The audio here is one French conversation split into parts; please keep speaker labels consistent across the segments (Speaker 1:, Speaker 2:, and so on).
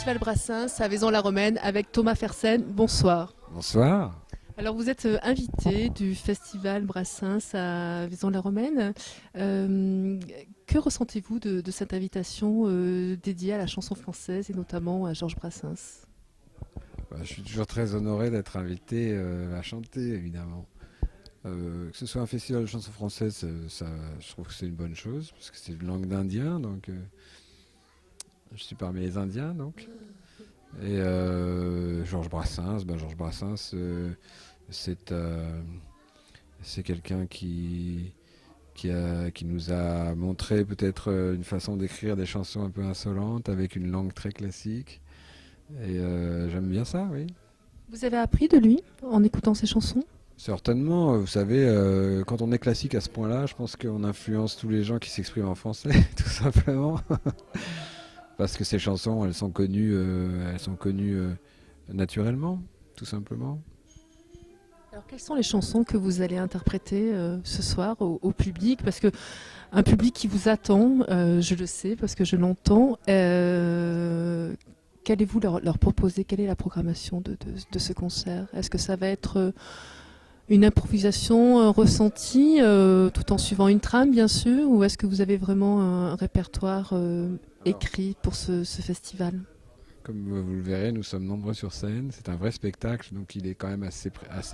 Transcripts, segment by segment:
Speaker 1: Festival Brassens à Vaison-la-Romaine avec Thomas Fersen. Bonsoir.
Speaker 2: Bonsoir.
Speaker 1: Alors vous êtes invité du Festival Brassens à Vaison-la-Romaine. Euh, que ressentez-vous de cette invitation dédiée à la chanson française et notamment à Georges Brassens?
Speaker 2: Je suis toujours très honoré d'être invité à chanter, évidemment. Que ce soit un festival de chansons françaises, je trouve que c'est une bonne chose, parce que c'est une langue d'Indien, donc je suis parmi les Indiens, donc. Et Georges Brassens, c'est c'est quelqu'un qui nous a montré peut-être une façon d'écrire des chansons un peu insolentes, avec une langue très classique. Et j'aime bien ça, oui.
Speaker 1: Vous avez appris de lui en écoutant ses chansons?
Speaker 2: Certainement, vous savez, quand on est classique à ce point-là, je pense qu'on influence tous les gens qui s'expriment en français, tout simplement. Parce que ces chansons, elles sont connues naturellement, tout simplement.
Speaker 1: Alors quelles sont les chansons que vous allez interpréter ce soir au public? Parce que un public qui vous attend, je le sais parce que je l'entends. Qu'allez-vous leur proposer? Quelle est la programmation de ce concert? Est-ce que ça va être une improvisation ressentie tout en suivant une trame bien sûr? Ou est-ce que vous avez vraiment un répertoire
Speaker 2: Alors,
Speaker 1: écrit pour ce festival?
Speaker 2: comme vous le verrez, nous sommes nombreux sur scène. C'est un vrai spectacle, donc il est quand même assez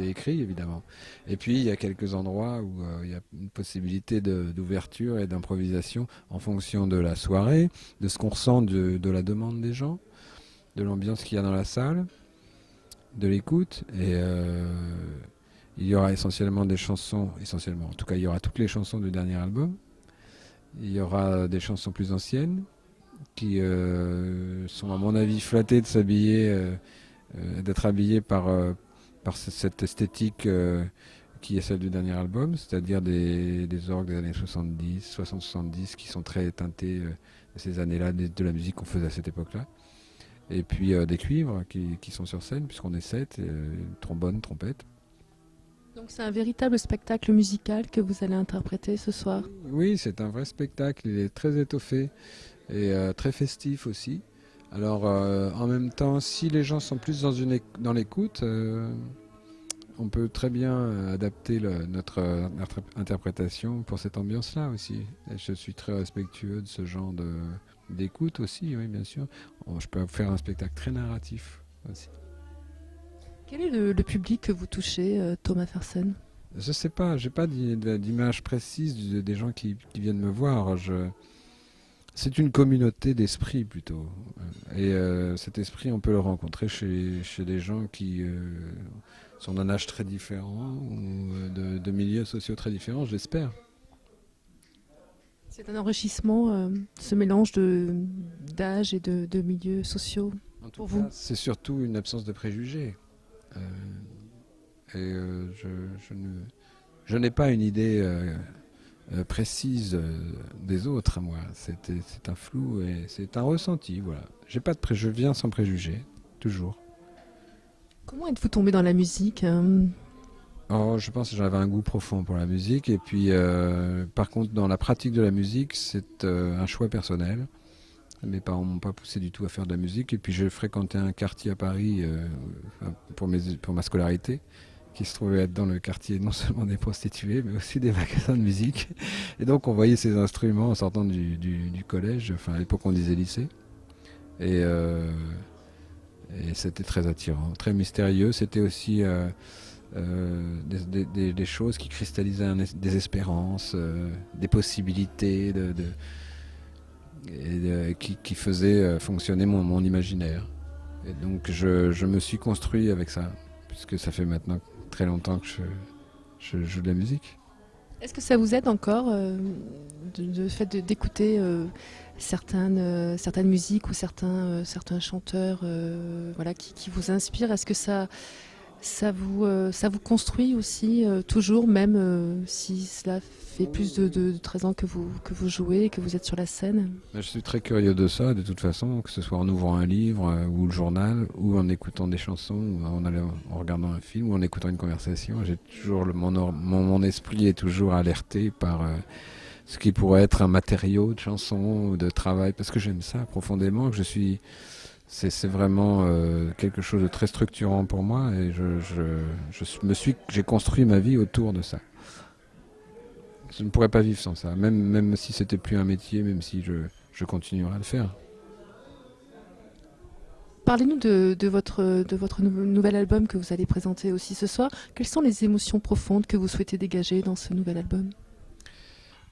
Speaker 2: écrit, évidemment. Et puis, il y a quelques endroits où il y a une possibilité d'ouverture et d'improvisation en fonction de la soirée, de ce qu'on ressent de la demande des gens, de l'ambiance qu'il y a dans la salle, de l'écoute. Et il y aura essentiellement des chansons, essentiellement, en tout cas, il y aura toutes les chansons du dernier album. Il y aura des chansons plus anciennes qui sont à mon avis flattés de s'habiller, d'être habillés par cette esthétique qui est celle du dernier album, c'est-à-dire des orgues des années 70, 60-70 qui sont très teintés de ces années-là, de la musique qu'on faisait à cette époque-là. Et puis des cuivres qui sont sur scène, puisqu'on est 7, trombone, trompette.
Speaker 1: Donc c'est un véritable spectacle musical que vous allez interpréter ce soir.
Speaker 2: Oui, c'est un vrai spectacle, il est très étoffé et très festif aussi. Alors en même temps, si les gens sont plus dans l'écoute, on peut très bien adapter notre interprétation pour cette ambiance-là aussi. Et je suis très respectueux de ce genre d'écoute aussi, oui, bien sûr. Je peux faire un spectacle très narratif aussi.
Speaker 1: Quel est le public que vous touchez, Thomas Fersen?
Speaker 2: Je sais pas, j'ai pas d'image précise des gens qui viennent me voir. C'est une communauté d'esprit plutôt. Et cet esprit, on peut le rencontrer chez des gens qui sont d'un âge très différent ou de milieux sociaux très différents, j'espère.
Speaker 1: C'est un enrichissement, ce mélange d'âge et de milieux sociaux
Speaker 2: En tout
Speaker 1: pour vous?
Speaker 2: cas, c'est surtout une absence de préjugés. Euh, et je n'ai pas une idée précise des autres, moi. C'est un flou et c'est un ressenti, voilà. J'ai pas de je viens sans préjugés, toujours.
Speaker 1: Comment êtes-vous tombé dans la musique?
Speaker 2: Oh, je pense que j'avais un goût profond pour la musique et puis par contre dans la pratique de la musique c'est un choix personnel. Mes parents m'ont pas poussé du tout à faire de la musique et puis j'ai fréquenté un quartier à Paris pour ma scolarité qui se trouvait être dans le quartier non seulement des prostituées mais aussi des magasins de musique et donc on voyait ces instruments en sortant du collège, enfin à l'époque on disait lycée et, euh, et c'était très attirant, très mystérieux. C'était aussi des choses qui cristallisaient des espérances, des possibilités, qui faisaient fonctionner mon imaginaire. Et donc je me suis construit avec ça, puisque ça fait maintenant très longtemps que je joue de la musique.
Speaker 1: Est-ce que ça vous aide encore de fait d'écouter certaines musiques ou certains chanteurs voilà, qui vous inspirent? Est-ce que ça vous construit aussi toujours, même si cela fait plus de 13 ans que vous jouez et que vous êtes sur la scène?
Speaker 2: Je suis très curieux de ça, de toute façon, que ce soit en ouvrant un livre ou le journal, ou en écoutant des chansons, ou en regardant un film, ou en écoutant une conversation. J'ai toujours mon esprit est toujours alerté par ce qui pourrait être un matériau de chanson ou de travail, parce que j'aime ça profondément, que je suis C'est vraiment quelque chose de très structurant pour moi et j'ai construit ma vie autour de ça. Je ne pourrais pas vivre sans ça, même si c'était plus un métier, même si je continuerai à le faire.
Speaker 1: Parlez-nous de votre nouvel album que vous allez présenter aussi ce soir. Quelles sont les émotions profondes que vous souhaitez dégager dans ce nouvel album?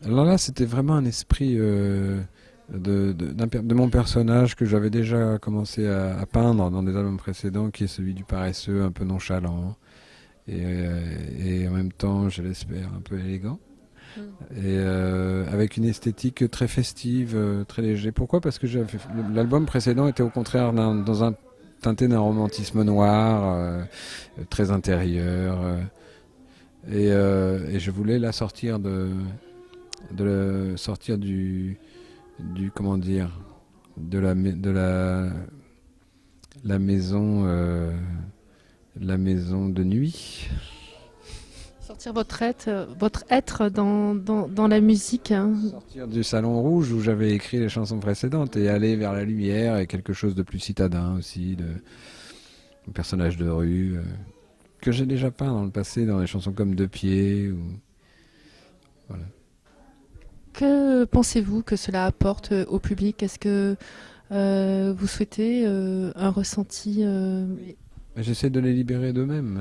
Speaker 2: Alors là, c'était vraiment un esprit de mon personnage que j'avais déjà commencé à peindre dans des albums précédents, qui est celui du paresseux, un peu nonchalant, et en même temps, je l'espère, un peu élégant. Et avec une esthétique très festive, très léger. Pourquoi? Parce que l'album précédent était au contraire teinté d'un romantisme noir, très intérieur. Et je voulais la sortir sortir du comment dire, la maison, la maison de nuit.
Speaker 1: Sortir votre être dans la musique, hein.
Speaker 2: Sortir du salon rouge où j'avais écrit les chansons précédentes et aller vers la lumière et quelque chose de plus citadin aussi, de personnage de rue, que j'ai déjà peint dans le passé dans des chansons comme Deux Pieds. Voilà.
Speaker 1: Que pensez-vous que cela apporte au public? Est-ce que vous souhaitez un ressenti
Speaker 2: J'essaie de les libérer d'eux-mêmes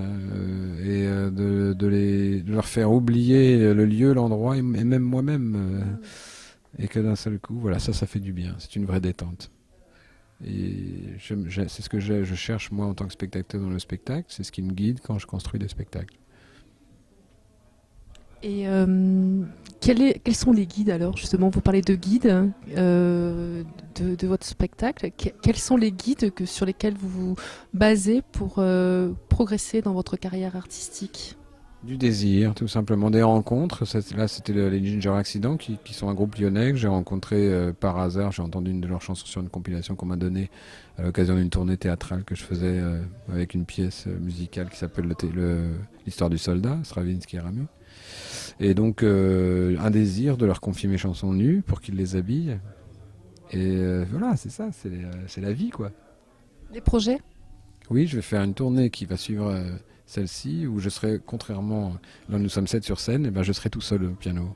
Speaker 2: et de leur faire oublier le lieu, l'endroit et même moi-même. Et que d'un seul coup, voilà, ça fait du bien. C'est une vraie détente. Et c'est ce que je cherche moi en tant que spectateur dans le spectacle. C'est ce qui me guide quand je construis des spectacles.
Speaker 1: Et quels sont les guides alors? Justement, vous parlez de guides de votre spectacle. Quels sont les guides sur lesquels vous vous basez pour progresser dans votre carrière artistique?
Speaker 2: Du désir, tout simplement, des rencontres. Là, c'était les Ginger Accident, qui sont un groupe lyonnais que j'ai rencontré par hasard. J'ai entendu une de leurs chansons sur une compilation qu'on m'a donnée à l'occasion d'une tournée théâtrale que je faisais avec une pièce musicale qui s'appelle l'Histoire du soldat, Stravinsky et Ramu. Et donc, un désir de leur confier mes chansons nues pour qu'ils les habillent. Et voilà, c'est ça, c'est la vie, quoi.
Speaker 1: Des projets?
Speaker 2: Oui, je vais faire une tournée qui va suivre celle-ci, où je serai, contrairement, là nous sommes 7 sur scène, et ben je serai tout seul au piano.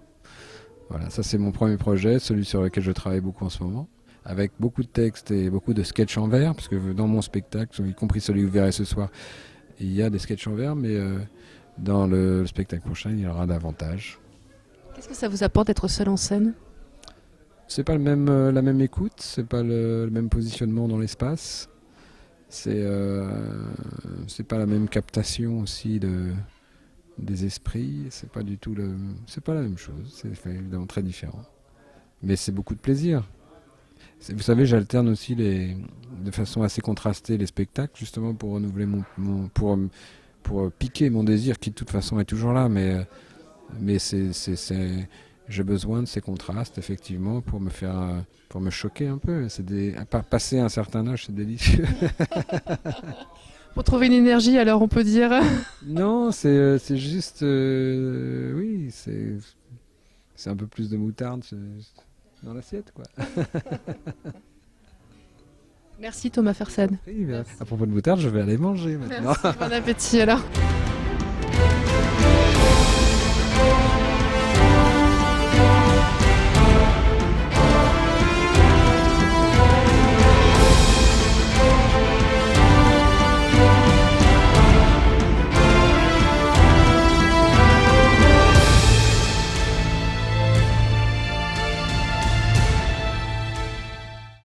Speaker 2: Voilà, ça c'est mon premier projet, celui sur lequel je travaille beaucoup en ce moment, avec beaucoup de textes et beaucoup de sketchs en vers, parce que dans mon spectacle, y compris celui que vous verrez ce soir, il y a des sketchs en vers, mais dans le spectacle prochain, il y aura davantage.
Speaker 1: Qu'est-ce que ça vous apporte d'être seul en scène?
Speaker 2: C'est pas la même écoute, c'est pas le même positionnement dans l'espace. C'est pas la même captation aussi des esprits. C'est pas du tout c'est pas la même chose. C'est évidemment très différent. Mais c'est beaucoup de plaisir. Vous savez, j'alterne aussi de façon assez contrastée les spectacles, justement pour renouveler pour piquer mon désir qui de toute façon est toujours là. Mais j'ai besoin de ces contrastes, effectivement, pour me choquer un peu. Passer un certain âge, c'est délicieux.
Speaker 1: Pour trouver une énergie, alors on peut dire.
Speaker 2: Non, c'est juste, oui, c'est un peu plus de moutarde dans l'assiette, quoi.
Speaker 1: Merci Thomas Fersen.
Speaker 2: Oui, à propos de moutarde, je vais aller manger maintenant.
Speaker 1: Merci, bon appétit alors.